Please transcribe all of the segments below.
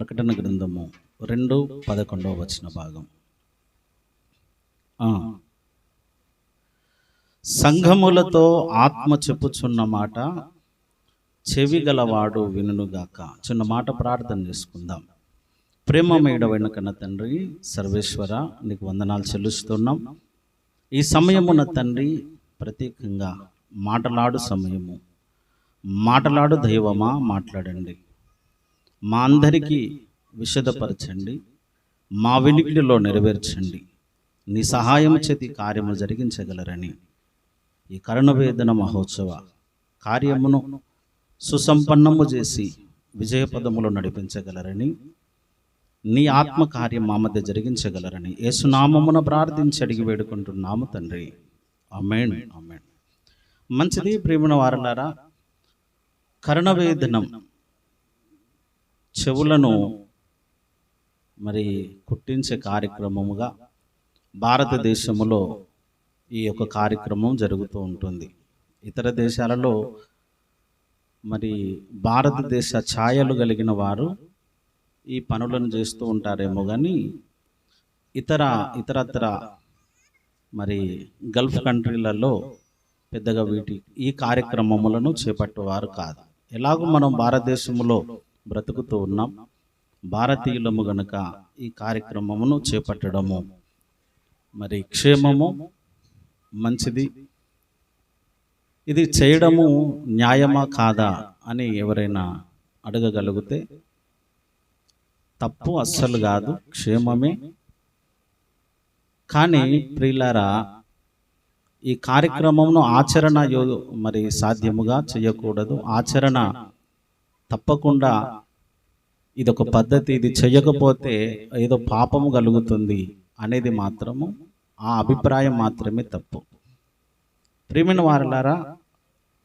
ప్రకటన గ్రంథము 2:11 భాగం. సంఘములతో ఆత్మ చెప్పుచున్న మాట చెవి గలవాడు వినుగాక. చిన్న మాట ప్రార్థన చేసుకుందాం. ప్రేమమయుడవైన కన్న తండ్రి సర్వేశ్వర, నీకు వందనాలు చెల్లిస్తున్నాం. ఈ సమయమున తండ్రి ప్రత్యేకంగా మాటలాడు సమయము, మాటలాడు దైవమా, మాట్లాడండి. మా అందరికీ విషదపరచండి, మా వినికిడిలో నెరవేర్చండి. నీ సహాయం చేతి కార్యము జరిగించగలరని ఈ కరుణవేదన మహోత్సవ కార్యమును సుసంపన్నము చేసి విజయపదములో నడిపించగలరని, నీ ఆత్మకార్యం మా మధ్య జరిగించగలరని యేసునామమున ప్రార్థించి అడిగి వేడుకుంటున్నాము తండ్రి. ఆమేన్, ఆమేన్. మంచిది ప్రియమైన వారలారా, కరుణవేదనం చెవులను మరి కుట్టించే కార్యక్రమముగా భారతదేశంలో ఈ యొక్క కార్యక్రమం జరుగుతూ ఉంటుంది. ఇతర దేశాలలో మరి భారతదేశ ఛాయలు కలిగిన వారు ఈ పనులను చేస్తూ ఉంటారేమో, కానీ ఇతరత్ర మరి గల్ఫ్ కంట్రీలలో పెద్దగా ఈ కార్యక్రమములను చేపట్టేవారు కాదు. ఎలాగో మనం భారతదేశంలో బ్రతుకుతూ ఉన్నాం, భారతీయులము గనుక ఈ కార్యక్రమమును చేపట్టడము మరి క్షేమము, మంచిది. ఇది చేయడము న్యాయమా కాదా అని ఎవరైనా అడగగలిగితే తప్పు అస్సలు కాదు, క్షేమమే. కానీ ప్రియులారా, ఈ కార్యక్రమమును ఆచరణ మరి సాధ్యముగా చేయకూడదు. ఆచరణ తప్పకుండా ఇదొక పద్ధతి, ఇది చేయకపోతే ఏదో పాపము కలుగుతుంది అనేది మాత్రము, ఆ అభిప్రాయం మాత్రమే తప్పు. ప్రియమైన వారలారా,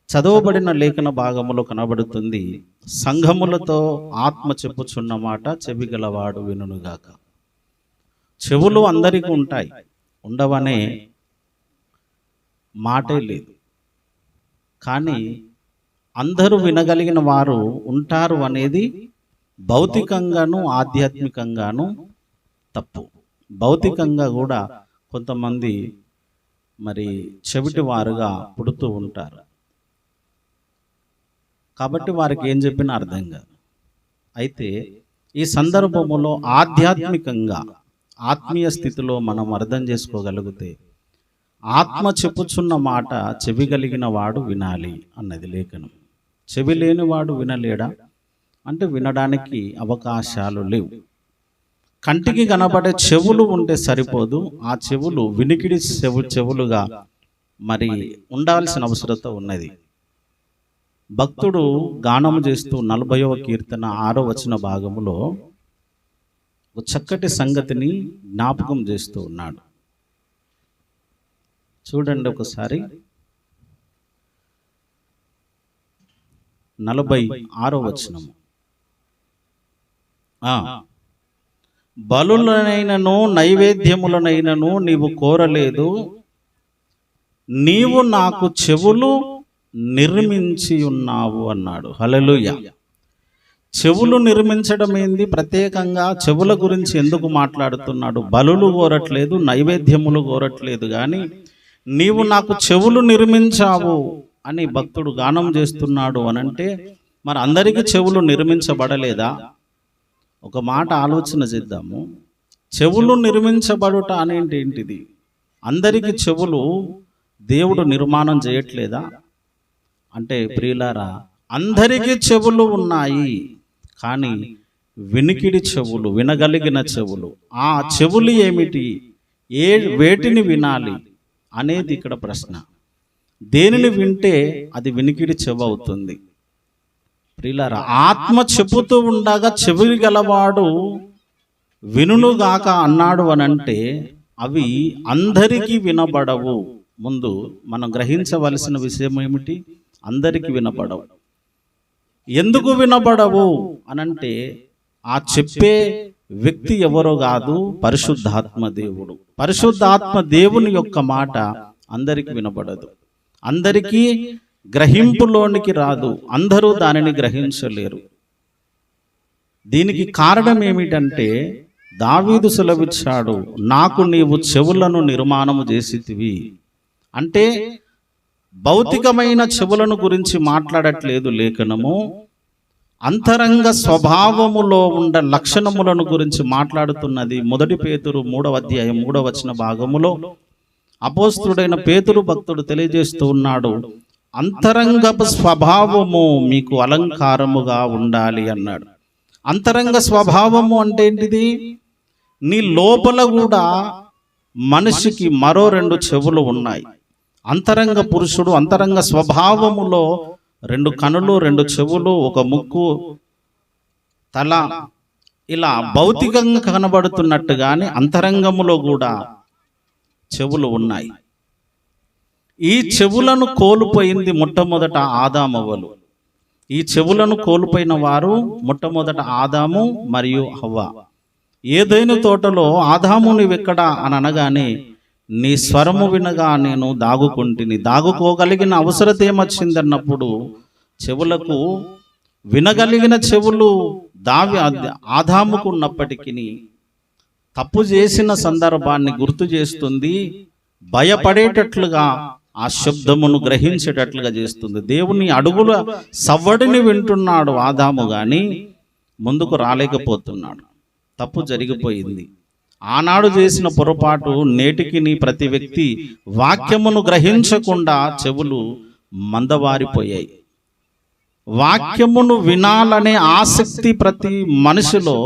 చదవబడిన లేఖన భాగములో కనబడుతుంది, సంఘములతో ఆత్మ చెప్పుచున్న మాట చెవి గలవాడు వినుగాక. చెవులు అందరికీ ఉంటాయి, ఉండవనే మాటే లేదు. కానీ అందరూ వినగలిగిన వారు ఉంటారు అనేది భౌతికంగాను ఆధ్యాత్మికంగాను తప్పు. భౌతికంగా కూడా కొంతమంది మరి చెవిటి వారుగా పుడుతూ ఉంటారు, కాబట్టి వారికి ఏం చెప్పినా అర్థం కాదు. అయితే ఈ సందర్భములో ఆధ్యాత్మికంగా ఆత్మీయ స్థితిలో మనం అర్థం చేసుకోగలిగితే, ఆత్మ చెప్పుచున్న మాట చెవి కలిగిన వాడు వినాలి అన్నది లేఖనం. చెవి లేనివాడు వినలేడా అంటే వినడానికి అవకాశాలు లేవు. కంటికి కనబడే చెవులు ఉంటే సరిపోదు, ఆ చెవులు వినికిడి చెవులుగా మరి ఉండాల్సిన అవసరత ఉన్నది. భక్తుడు గానం చేస్తూ 40వ కీర్తన 6వ వచన భాగములో ఒక చక్కటి సంగతిని జ్ఞాపకం చేస్తూ ఉన్నాడు. చూడండి ఒకసారి, 46వ వచనము. బలులనైనను నైవేద్యములనైనను నీవు కోరలేదు, నీవు నాకు చెవులు నిర్మించి ఉన్నావు అన్నాడు. హల్లెలూయా. చెవులు నిర్మించడం ఏంది? ప్రత్యేకంగా చెవుల గురించి ఎందుకు మాట్లాడుతున్నాడు? బలులు కోరట్లేదు, నైవేద్యములు కోరట్లేదు, కానీ నీవు నాకు చెవులు నిర్మించావు అని భక్తుడు గానం చేస్తున్నాడు అనంటే, మరి అందరికీ చెవులు నిర్మించబడలేదా? ఒక మాట ఆలోచన చేద్దాము. చెవులు నిర్మించబడుట అనేది ఏంటిది? అందరికీ చెవులు దేవుడు నిర్మాణం చేయట్లేదా అంటే, ప్రియులారా, అందరికీ చెవులు ఉన్నాయి, కానీ వినికిడి చెవులు, వినగలిగిన చెవులు, ఆ చెవులు ఏమిటి, వేటిని వినాలి అనేది ఇక్కడ ప్రశ్న. దేనిని వింటే అది వినికిడి చెవు అవుతుంది? ప్రియులారా, ఆత్మ చెప్పుతూ ఉండగా చెవి గలవాడు వినుగాక అన్నాడు అనంటే, అవి అందరికీ వినబడవు. ముందు మనం గ్రహించవలసిన విషయం ఏమిటి? అందరికీ వినబడవు. ఎందుకు వినబడవు అనంటే, ఆ చెప్పే వ్యక్తి ఎవరో కాదు, పరిశుద్ధాత్మ దేవుడు. పరిశుద్ధాత్మ దేవుని యొక్క మాట అందరికీ వినబడదు, అందరికీ గ్రహింపులోనికి రాదు, అందరూ దానిని గ్రహించలేరు. దీనికి కారణం ఏమిటంటే దావీదు సెలవిచ్చాడు, నాకు నీవు చెవులను నిర్మాణము చేసితివి. అంటే భౌతికమైన చెవులను గురించి మాట్లాడట్లేదు లేఖనము, అంతరంగ స్వభావములో ఉండ లక్షణములను గురించి మాట్లాడుతున్నది. 1 పేతురు 3వ అధ్యాయం 3వ వచన భాగములో అపోస్తుడైన పేతురు భక్తుడు తెలియజేస్తూ ఉన్నాడు, అంతరంగ స్వభావము మీకు అలంకారముగా ఉండాలి అన్నాడు. అంతరంగ స్వభావము అంటే ఏంటిది? నీ లోపల కూడా మనిషికి మరో 2 చెవులు ఉన్నాయి. అంతరంగ పురుషుడు అంతరంగ స్వభావములో 2 కనులు, 2 చెవులు, 1 ముక్కు, తల, ఇలా భౌతికంగా కనబడుతున్నట్టుగానే అంతరంగములో కూడా చెవులు ఉన్నాయి. ఈ చెవులను కోల్పోయింది మొట్టమొదట ఆదామవ్వలు. ఈ చెవులను కోల్పోయిన వారు మొట్టమొదట ఆదాము మరియు హవ్వ. ఏదైనా తోటలో ఆదాము నీవెక్కడా అని అనగానే, నీ స్వరము వినగా నేను దాగుకుంటుని. దాగుకోగలిగిన అవసరత ఏమొచ్చిందన్నప్పుడు చెవులకు వినగలిగిన చెవులు ఆదాముకు ఉన్నప్పటికీ తప్పు చేసిన సందర్భాన్ని గుర్తు చేస్తుంది, భయపడేటట్లుగా ఆ శబ్దమును గ్రహించేటట్లుగా చేస్తుంది. దేవుని అడుగుల సవ్వడిని వింటున్నాడు ఆదాము, గాని ముందుకు రాలేకపోతున్నాడు. తప్పు జరిగిపోయింది. ఆనాడు చేసిన పొరపాటు నేటికి ప్రతి వ్యక్తి వాక్యమును గ్రహించకుండా చెవులు మందవారిపోయాయి. వాక్యమును వినాలనే ఆసక్తి ప్రతి మనిషిలో,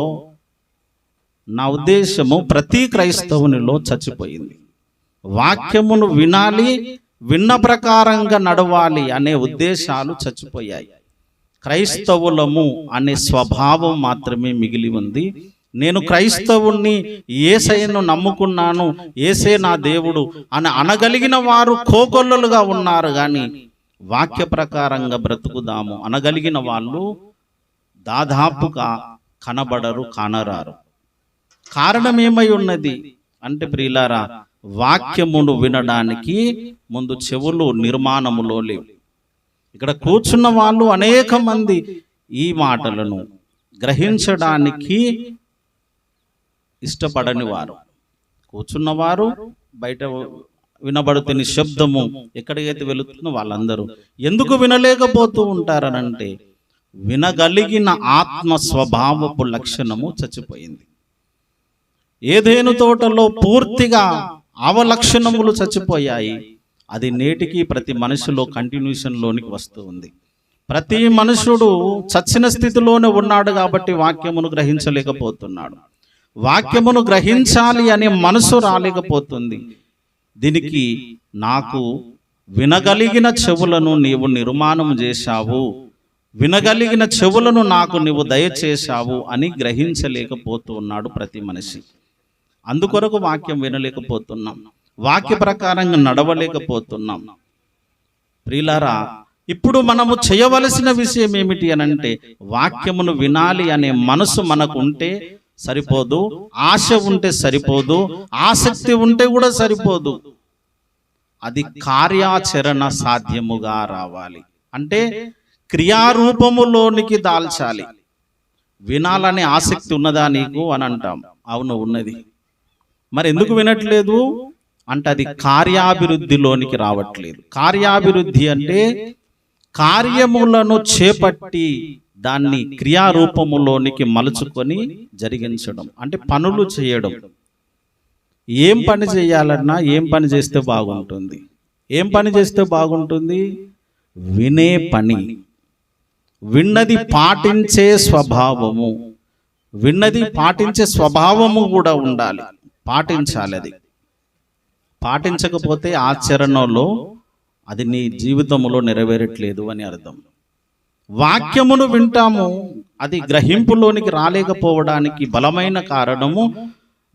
నా ఉద్దేశము ప్రతి క్రైస్తవునిలో చచ్చిపోయింది. వాక్యమును వినాలి, విన్న ప్రకారంగా నడవాలి అనే ఉద్దేశాలు చచ్చిపోయాయి. క్రైస్తవులము అనే స్వభావం మాత్రమే మిగిలి ఉంది. నేను క్రైస్తవుణ్ణి, యేసయ్యను నమ్ముకున్నాను, యేసే నా దేవుడు అని అనగలిగిన వారు కోకొల్లలుగా ఉన్నారు, కానీ వాక్య ప్రకారంగా బ్రతుకుదాము అనగలిగిన వాళ్ళు దాదాపుగా కనబడరు, కానరారు. కారణం ఏమై ఉన్నది అంటే ప్రియులారా, వాక్యమును వినడానికి ముందు చెవులు నిర్మాణములో లేవు. ఇక్కడ కూర్చున్న వాళ్ళు అనేక మంది ఈ మాటలను గ్రహించడానికి ఇష్టపడని వారు. కూర్చున్నవారు బయట వినబడుతున్న శబ్దము ఎక్కడికైతే వెళుతుందో వాళ్ళందరూ ఎందుకు వినలేకపోతూ ఉంటారనంటే, వినగలిగిన ఆత్మ స్వభావపు లక్షణము చచ్చిపోయింది. ఏదేను తోటలో పూర్తిగా అవలక్షణములు చచ్చిపోయాయి. అది నేటికి ప్రతి మనిషిలో కంటిన్యూషన్లోనికి వస్తూ ఉంది. ప్రతి మనుషుడు చచ్చిన స్థితిలోనే ఉన్నాడు కాబట్టి వాక్యమును గ్రహించలేకపోతున్నాడు. వాక్యమును గ్రహించాలి అనే మనసు రాలేకపోతుంది. దీనికి నాకు వినగలిగిన చెవులను నీవు నిర్మాణం చేశావు, వినగలిగిన చెవులను నాకు నీవు దయచేశావు అని గ్రహించలేకపోతూ ఉన్నాడు ప్రతి మనిషి. అందుకొరకు వాక్యం వినలేకపోతున్నాం, వాక్య ప్రకారంగా నడవలేకపోతున్నాం. ప్రియులారా, ఇప్పుడు మనము చేయవలసిన విషయం ఏమిటి అనంటే, వాక్యమును వినాలి అనే మనసు మనకు ఉంటే సరిపోదు, ఆశ ఉంటే సరిపోదు, ఆసక్తి ఉంటే కూడా సరిపోదు. అది కార్యాచరణ సాధ్యముగా రావాలి. అంటే క్రియారూపములోనికి దాల్చాలి. వినాలనే ఆసక్తి ఉన్నదా నీకు అని అంటాం. అవును, ఉన్నది. మరి ఎందుకు వినట్లేదు అంటే అది కార్యాభివృద్ధిలోనికి రావట్లేదు. కార్యాభివృద్ధి అంటే కార్యములను చేపట్టి దాన్ని క్రియారూపములోనికి మలుచుకొని జరిగించడం, అంటే పనులు చేయడం. ఏం పని చేయాలన్నా ఏం పని చేస్తే బాగుంటుంది? ఏం పని చేస్తే బాగుంటుంది? వినే పని, విన్నది పాటించే స్వభావము, విన్నది పాటించే స్వభావము కూడా ఉండాలి. పాటించాలి. అది పాటించకపోతే ఆచరణలో అది నీ జీవితంలో నెరవేరట్లేదు అని అర్థం. వాక్యమును వింటాము, అది గ్రహింపులోనికి రాలేకపోవడానికి బలమైన కారణము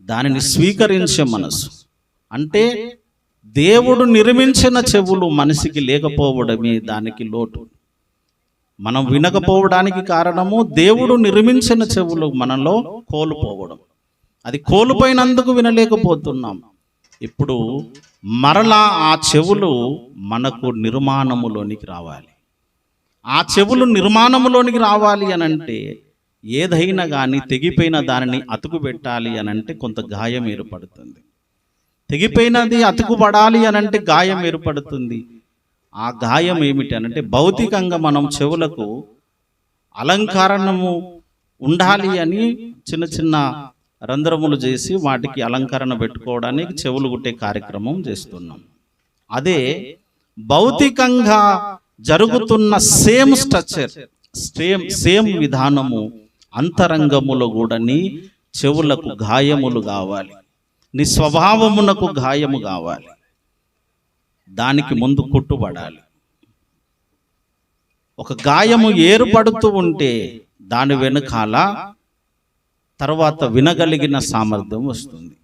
దానిని స్వీకరించే మనసు. అంటే దేవుడు నిర్మించిన చెవులు మనిషికి లేకపోవడమే దానికి లోటు. మనం వినకపోవడానికి కారణము దేవుడు నిర్మించిన చెవులు మనలో కోల్పోవడం. అది కోల్పోయినందుకు వినలేకపోతున్నాం. ఇప్పుడు మరలా ఆ చెవులు మనకు నిర్మాణములోనికి రావాలి. ఆ చెవులు నిర్మాణములోనికి రావాలి అని అంటే ఏదైనా కానీ తెగిపోయిన దానిని అతుకు పెట్టాలి అని అంటే కొంత గాయం ఏర్పడుతుంది. తెగిపోయినది అతుకుపడాలి అని అంటే గాయం ఏర్పడుతుంది. ఆ గాయం ఏమిటి అనంటే భౌతికంగా మనం చెవులకు అలంకరణము ఉండాలి అని చిన్న చిన్న రంధ్రములు చేసి వాటికి అలంకరణ పెట్టుకోవడానికి చెవులు కుట్టే కార్యక్రమం చేస్తున్నాం. అదే భౌతికంగా జరుగుతున్న సేమ్ స్ట్రక్చర్, సేమ్ విధానము అంతరంగములో కూడా నీ చెవులకు గాయములు కావాలి, నీ స్వభావమునకు గాయము కావాలి. దానికి ముందు కుట్టుబడాలి. ఒక గాయము ఏర్పడుతూ ఉంటే దాని వెనుకాల తర్వాత వినగలిగిన సామర్థ్యం వస్తుంది.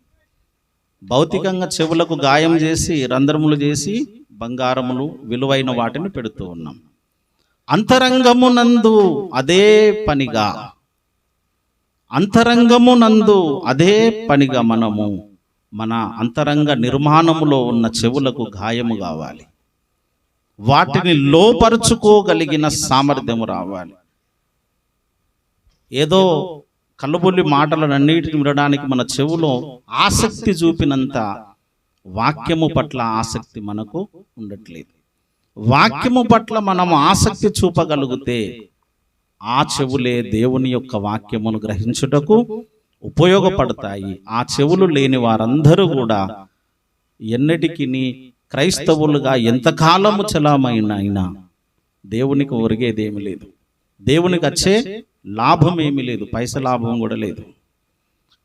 భౌతికంగా చెవులకు గాయం చేసి రంధ్రములు చేసి బంగారములు విలువైన వాటిని పెడుతూ ఉన్నాం. అంతరంగమునందు అదే పనిగా మనము మన అంతరంగ నిర్మాణములో ఉన్న చెవులకు గాయము కావాలి. వాటిని లోపరుచుకోగలిగిన సామర్థ్యము రావాలి. ఏదో కళ్ళబొల్లి మాటలన్నిటిని వినడానికి మన చెవులో ఆసక్తి చూపినంత వాక్యము పట్ల ఆసక్తి మనకు ఉండట్లేదు. వాక్యము పట్ల మనం ఆసక్తి చూపగలిగితే ఆ చెవులే దేవుని యొక్క వాక్యమును గ్రహించుటకు ఉపయోగపడతాయి. ఆ చెవులు లేని వారందరూ కూడా ఎన్నటికి క్రైస్తవులుగా ఎంతకాలము చలామైనా దేవునికి ఒరిగేదేమి లేదు, దేవునికి వచ్చే లాభం ఏమీ లేదు, పైస లాభం కూడా లేదు.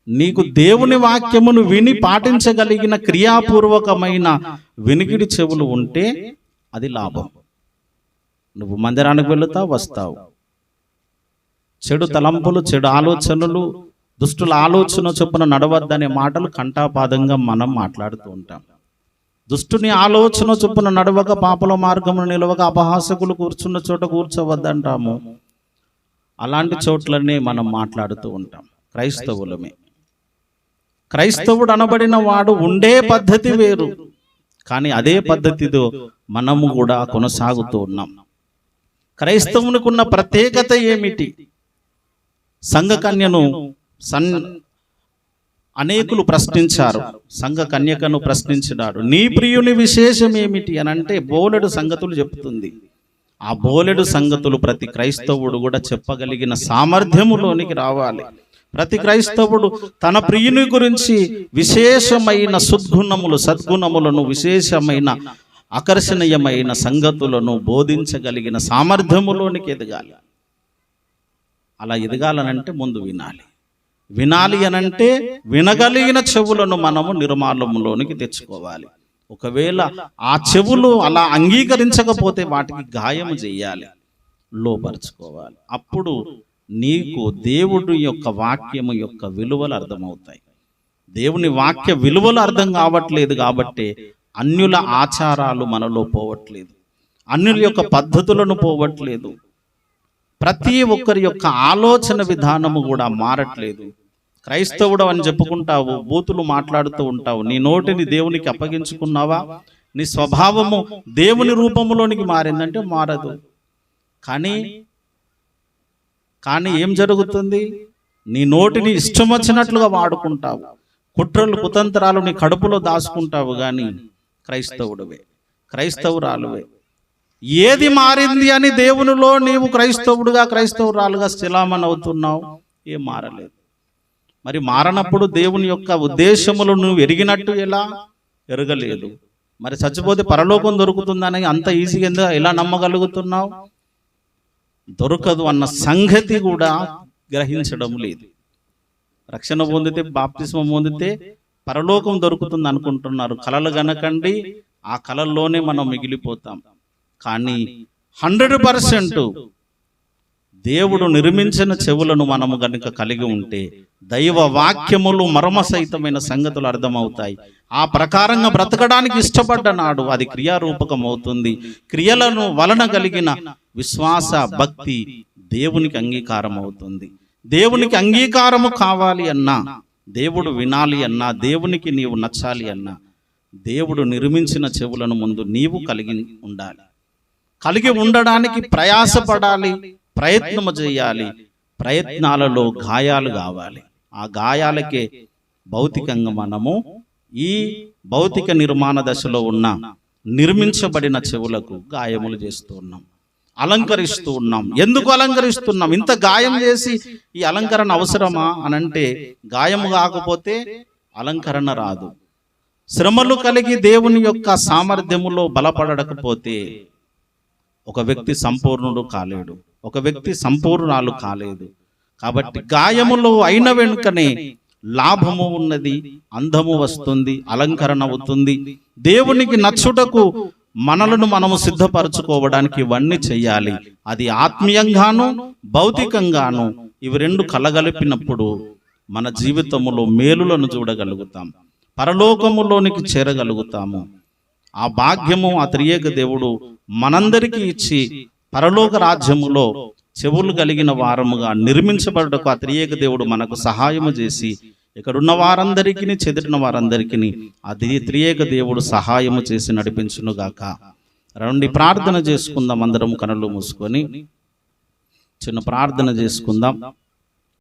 నీకు దేవుని వాక్యమును విని పాటించగలిగిన క్రియాపూర్వకమైన వినికిడి చెవులు ఉంటే అది లాభం. నువ్వు మందిరానికి వెళుతావు, వస్తావు. చెడు తలంపులు, చెడు ఆలోచనలు, దుష్టుల ఆలోచన చొప్పున నడవద్దనే మాటలు కంఠాపాదంగా మనం మాట్లాడుతూ ఉంటాం. దుష్టుని ఆలోచన చొప్పున నడవక పాపల మార్గమును నిలవక అపహాసకులు కూర్చున్న చోట కూర్చోవద్దంటాము. అలాంటి చోట్లనే మనం మాట్లాడుతూ ఉంటాం. క్రైస్తవులమే. క్రైస్తవుడు అనబడిన వాడు ఉండే పద్ధతి వేరు, కానీ అదే పద్ధతితో మనము కూడా కొనసాగుతూ ఉన్నాం. క్రైస్తవునికి ఉన్న ప్రత్యేకత ఏమిటి? సంఘ కన్యను అనేకులు ప్రశ్నించారు. సంఘ కన్యకను ప్రశ్నించినాడు, నీ ప్రియుని విశేషం ఏమిటి అని అంటే బోలెడు సంగతులు చెప్తుంది. ఆ బోలెడు సంగతులు ప్రతి క్రైస్తవుడు కూడా చెప్పగలిగిన సామర్థ్యములోనికి రావాలి. ప్రతి క్రైస్తవుడు తన ప్రియుని గురించి విశేషమైన సద్గుణములను విశేషమైన ఆకర్షణీయమైన సంగతులను బోధించగలిగిన సామర్థ్యములోనికి ఎదగాలి. అలా ఎదగాలనంటే ముందు వినాలి అనంటే వినగలిగిన చెవులను మనము నిర్మాణంలోనికి తెచ్చుకోవాలి. ఒకవేళ ఆ చెవులు అలా అంగీకరించకపోతే వాటికి గాయం చేయాలి, లోపరుచుకోవాలి. అప్పుడు నీకు దేవుడి యొక్క వాక్యము యొక్క విలువలు అర్థమవుతాయి. దేవుని వాక్య విలువలు అర్థం కావట్లేదు కాబట్టి అన్యుల ఆచారాలు మనలో పోవట్లేదు, అన్యుల యొక్క పద్ధతులను పోవట్లేదు, ప్రతి ఒక్కరి యొక్క ఆలోచన విధానము కూడా మారట్లేదు. క్రైస్తవుడు అని చెప్పుకుంటావు, బూతులు మాట్లాడుతూ ఉంటావు, నీ నోటిని దేవునికి అప్పగించుకున్నావా? నీ స్వభావము దేవుని రూపంలోనికి మారిందంటే మారదు. కానీ ఏం జరుగుతుంది? నీ నోటిని ఇష్టం వచ్చినట్లుగా వాడుకుంటావు, కుట్రలు కుతంత్రాలు నీ కడుపులో దాచుకుంటావు. కానీ క్రైస్తవురాలువే. ఏది మారింది అని దేవునిలో నీవు క్రైస్తవురాలుగా స్థిలామణి అవుతున్నావు? ఏం మారలేదు. మరి మారనప్పుడు దేవుని యొక్క ఉద్దేశములు నువ్వు ఎరిగినట్టు ఎలా? ఎరగలేదు. మరి చచ్చిపోతే పరలోకం దొరుకుతుందని అంత ఈజీగా ఎలా నమ్మగలుగుతున్నావు? దొరకదు అన్న సంగతి కూడా గ్రహించడం లేదు. రక్షణ పొందితే, బాప్తిస్మం పొందితే పరలోకం దొరుకుతుంది అనుకుంటున్నారు. కలలు గనకండి, ఆ కలల్లోనే మనం మిగిలిపోతాం. కానీ 100% దేవుడు నిర్మించిన చెవులను మనము గనుక కలిగి ఉంటే దైవ వాక్యములు మర్మ సహితమైన సంగతులు అర్థమవుతాయి. ఆ ప్రకారంగా బ్రతకడానికి ఇష్టపడ్డ నాడు అది క్రియారూపకం అవుతుంది. క్రియలను వలన కలిగిన విశ్వాస భక్తి దేవునికి అంగీకారం అవుతుంది. దేవునికి అంగీకారము కావాలి అన్నా, దేవుడు వినాలి అన్నా, దేవునికి నీవు నచ్చాలి అన్నా, దేవుడు నిర్మించిన చెవులను ముందు నీవు కలిగి ఉండాలి. కలిగి ఉండడానికి ప్రయాసపడాలి, ప్రయత్నము చేయాలి. ప్రయత్నాలలో గాయాలు కావాలి. ఆ గాయాలకే భౌతికంగా మనము ఈ భౌతిక నిర్మాణ దశలో ఉన్న నిర్మించబడిన చెవులకు గాయములు చేస్తూ ఉన్నాం, అలంకరిస్తూ ఉన్నాం. ఎందుకు అలంకరిస్తున్నాం? ఇంత గాయం చేసి ఈ అలంకరణ అవసరమా అనంటే, గాయము కాకపోతే అలంకరణ రాదు. శ్రమలు కలిగి దేవుని యొక్క సామర్థ్యములో బలపడకపోతే ఒక వ్యక్తి సంపూర్ణుడు కాలేడు, ఒక వ్యక్తి సంపూర్ణాలు కాలేదు. కాబట్టి గాయములో అయిన వెనుకనే లాభము ఉన్నది, అందము వస్తుంది, అలంకరణ అవుతుంది. దేవునికి నచ్చుటకు మనలను మనము సిద్ధపరచుకోవడానికి ఇవన్నీ చెయ్యాలి. అది ఆత్మీయంగాను భౌతికంగాను ఇవి రెండు కలగలిపినప్పుడు మన జీవితములో మేలులను చూడగలుగుతాం, పరలోకములోనికి చేరగలుగుతాము. ఆ భాగ్యము ఆ త్రియేక దేవుడు మనందరికీ ఇచ్చి పరలోక రాజ్యములో చెవులు కలిగిన వారముగా నిర్మించబడటకు ఆ త్రియేక దేవుడు మనకు సహాయము చేసి, ఇక్కడున్న వారందరికీ, చెదిరిన వారందరికీ ఆ త్రియేక దేవుడు సహాయము చేసి నడిపించునుగాక. రండి ప్రార్థన చేసుకుందాం. అందరం కనులు మూసుకొని చిన్న ప్రార్థన చేసుకుందాం.